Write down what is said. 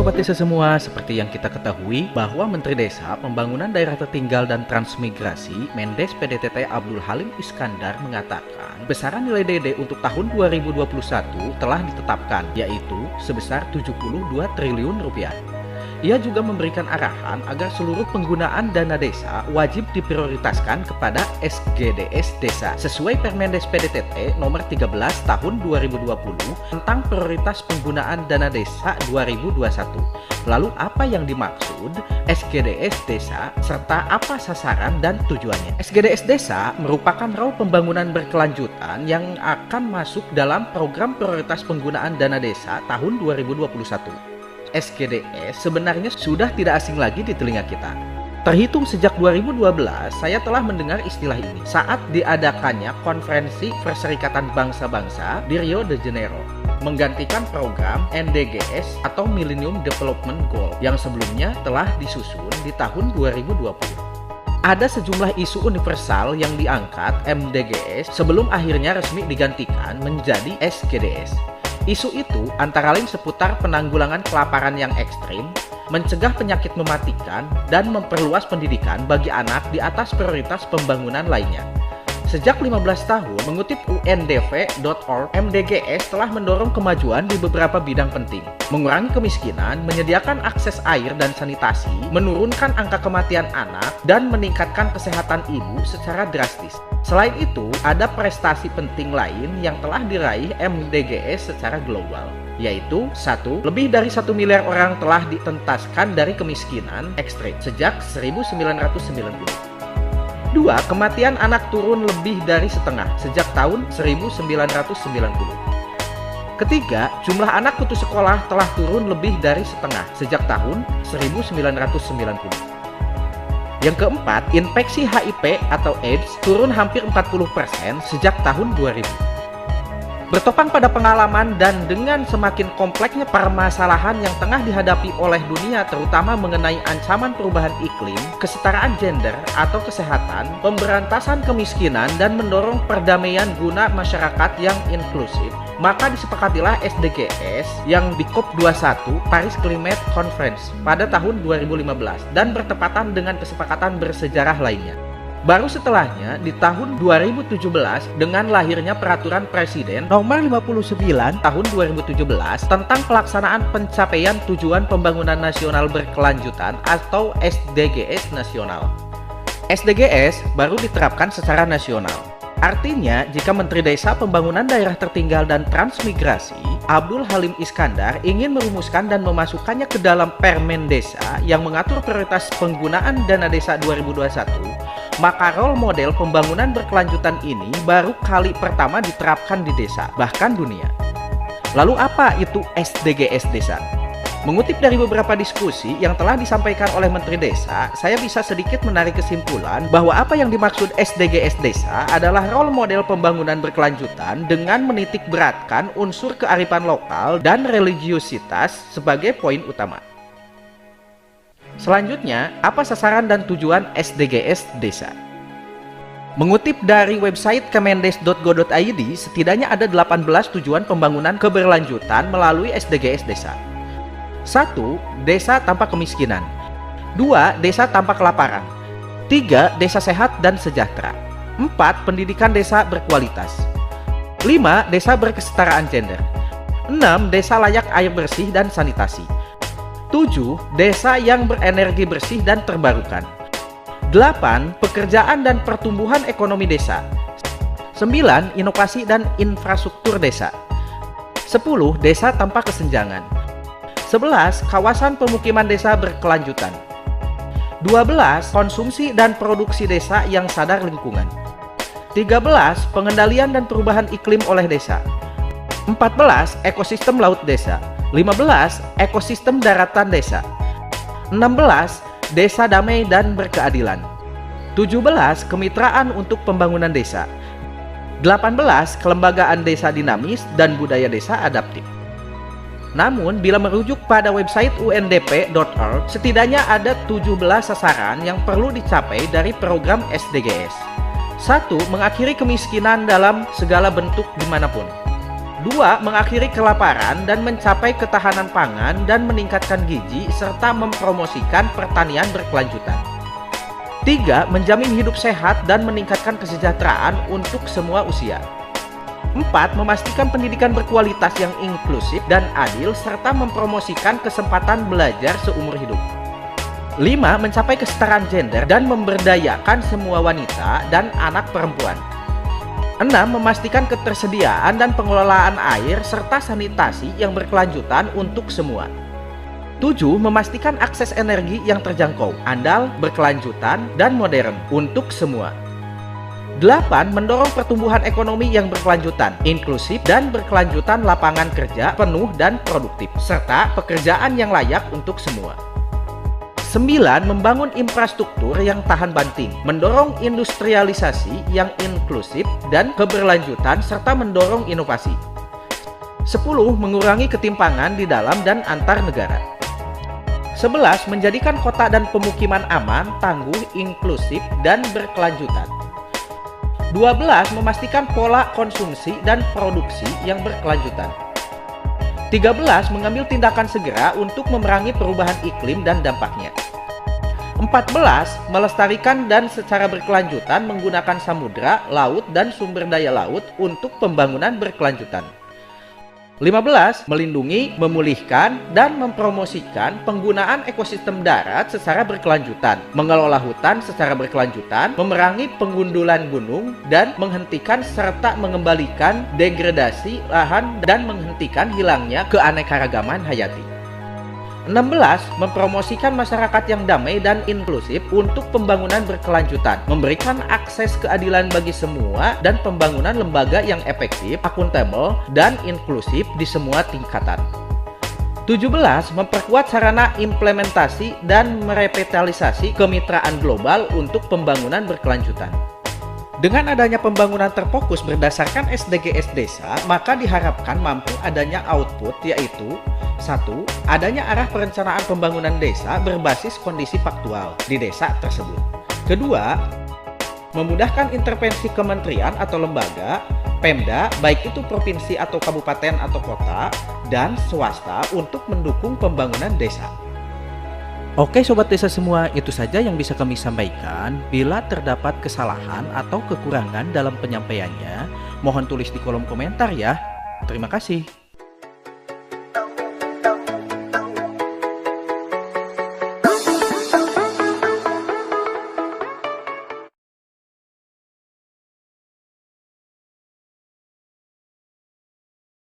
Sobat Desa semua, seperti yang kita ketahui bahwa Menteri Desa, Pembangunan Daerah Tertinggal dan Transmigrasi, Mendes PDTT Abdul Halim Iskandar mengatakan besaran nilai DD untuk tahun 2021 telah ditetapkan, yaitu sebesar 72 triliun rupiah. Ia juga memberikan arahan agar seluruh penggunaan dana desa wajib diprioritaskan kepada SGDS Desa sesuai Permendes PDTT nomor 13 tahun 2020 tentang prioritas penggunaan dana desa 2021. Lalu apa yang dimaksud SGDS Desa serta apa sasaran dan tujuannya? SGDS Desa merupakan role pembangunan berkelanjutan yang akan masuk dalam program prioritas penggunaan dana desa tahun 2021. SGDS sebenarnya sudah tidak asing lagi di telinga kita. Terhitung sejak 2012, saya telah mendengar istilah ini saat diadakannya Konferensi Perserikatan Bangsa-Bangsa di Rio de Janeiro, menggantikan program MDGs atau Millennium Development Goal yang sebelumnya telah disusun di tahun 2020. Ada sejumlah isu universal yang diangkat MDGs sebelum akhirnya resmi digantikan menjadi SGDS. Isu itu antara lain seputar penanggulangan kelaparan yang ekstrim, mencegah penyakit mematikan, dan memperluas pendidikan bagi anak di atas prioritas pembangunan lainnya. Sejak 15 tahun, mengutip UNDP.org, MDGs telah mendorong kemajuan di beberapa bidang penting, mengurangi kemiskinan, menyediakan akses air dan sanitasi, menurunkan angka kematian anak, dan meningkatkan kesehatan ibu secara drastis. Selain itu, ada prestasi penting lain yang telah diraih MDGs secara global, yaitu 1. Lebih dari 1 miliar orang telah ditentaskan dari kemiskinan ekstrim sejak 1990. 2. Kematian anak turun lebih dari setengah sejak tahun 1990. Ketiga, jumlah anak putus sekolah telah turun lebih dari setengah sejak tahun 1990. Yang keempat, infeksi HIV atau AIDS turun hampir 40% sejak tahun 2000. Bertopang pada pengalaman dan dengan semakin kompleksnya permasalahan yang tengah dihadapi oleh dunia, terutama mengenai ancaman perubahan iklim, kesetaraan gender atau kesehatan, pemberantasan kemiskinan, dan mendorong perdamaian guna masyarakat yang inklusif, maka disepakatilah SDGs yang di COP21 Paris Climate Conference pada tahun 2015 dan bertepatan dengan kesepakatan bersejarah lainnya. Baru setelahnya, di tahun 2017, dengan lahirnya Peraturan Presiden Nomor 59 Tahun 2017 tentang pelaksanaan pencapaian Tujuan Pembangunan Nasional Berkelanjutan atau SDGs Nasional. SDGs baru diterapkan secara nasional. Artinya, jika Menteri Desa, Pembangunan Daerah Tertinggal dan Transmigrasi, Abdul Halim Iskandar ingin merumuskan dan memasukkannya ke dalam Permen Desa yang mengatur prioritas penggunaan dana desa 2021, maka role model pembangunan berkelanjutan ini baru kali pertama diterapkan di desa, bahkan dunia. Lalu apa itu SDGs Desa? Mengutip dari beberapa diskusi yang telah disampaikan oleh Menteri Desa, saya bisa sedikit menarik kesimpulan bahwa apa yang dimaksud SDGs Desa adalah role model pembangunan berkelanjutan dengan menitik beratkan unsur kearifan lokal dan religiusitas sebagai poin utama. Selanjutnya, apa sasaran dan tujuan SDGs Desa? Mengutip dari website kemendes.go.id, setidaknya ada 18 tujuan pembangunan keberlanjutan melalui SDGs Desa. 1. Desa tanpa kemiskinan. 2. Desa tanpa kelaparan. 3. Desa sehat dan sejahtera. 4. Pendidikan desa berkualitas. 5. Desa berkesetaraan gender. 6. Desa layak air bersih dan sanitasi. 7. Desa yang berenergi bersih dan terbarukan. 8. Pekerjaan dan pertumbuhan ekonomi desa. 9. Inovasi dan infrastruktur desa. 10. Desa tanpa kesenjangan. 11. Kawasan pemukiman desa berkelanjutan. 12. Konsumsi dan produksi desa yang sadar lingkungan. 13. Pengendalian dan perubahan iklim oleh desa. 14. Ekosistem laut desa. 15. Ekosistem daratan desa. 16. Desa damai dan berkeadilan. 17. Kemitraan untuk pembangunan desa. 18. Kelembagaan desa dinamis dan budaya desa adaptif. Namun, bila merujuk pada website UNDP.org, setidaknya ada 17 sasaran yang perlu dicapai dari program SDGs. 1. Mengakhiri kemiskinan dalam segala bentuk dimanapun. 2. Mengakhiri kelaparan dan mencapai ketahanan pangan dan meningkatkan gizi serta mempromosikan pertanian berkelanjutan. 3. Menjamin hidup sehat dan meningkatkan kesejahteraan untuk semua usia. 4. Memastikan pendidikan berkualitas yang inklusif dan adil serta mempromosikan kesempatan belajar seumur hidup. 5. Mencapai kesetaraan gender dan memberdayakan semua wanita dan anak perempuan. 6. Memastikan ketersediaan dan pengelolaan air serta sanitasi yang berkelanjutan untuk semua. 7. Memastikan akses energi yang terjangkau, andal, berkelanjutan, dan modern untuk semua. 8. Mendorong pertumbuhan ekonomi yang berkelanjutan, inklusif, dan berkelanjutan lapangan kerja penuh dan produktif, serta pekerjaan yang layak untuk semua. 9. Membangun infrastruktur yang tahan banting, mendorong industrialisasi yang inklusif dan keberlanjutan serta mendorong inovasi. 10. Mengurangi ketimpangan di dalam dan antar negara. 11. Menjadikan kota dan pemukiman aman, tangguh, inklusif, dan berkelanjutan. 12. Memastikan pola konsumsi dan produksi yang berkelanjutan. 13. Mengambil tindakan segera untuk memerangi perubahan iklim dan dampaknya. 14. Melestarikan dan secara berkelanjutan menggunakan samudra, laut, dan sumber daya laut untuk pembangunan berkelanjutan. 15. Melindungi, memulihkan, dan mempromosikan penggunaan ekosistem darat secara berkelanjutan, mengelola hutan secara berkelanjutan, memerangi penggundulan gunung, dan menghentikan serta mengembalikan degradasi lahan dan menghentikan hilangnya keanekaragaman hayati. 16. Mempromosikan masyarakat yang damai dan inklusif untuk pembangunan berkelanjutan, memberikan akses keadilan bagi semua, dan pembangunan lembaga yang efektif, akuntabel, dan inklusif di semua tingkatan. 17. Memperkuat sarana implementasi dan merevitalisasi kemitraan global untuk pembangunan berkelanjutan. Dengan adanya pembangunan terfokus berdasarkan SDGs desa, maka diharapkan mampu adanya output, yaitu 1. Adanya arah perencanaan pembangunan desa berbasis kondisi faktual di desa tersebut. 2. Memudahkan intervensi kementerian atau lembaga, Pemda, baik itu provinsi atau kabupaten atau kota, dan swasta untuk mendukung pembangunan desa. Oke Sobat Desa semua, itu saja yang bisa kami sampaikan. Bila terdapat kesalahan atau kekurangan dalam penyampaiannya, mohon tulis di kolom komentar ya. Terima kasih.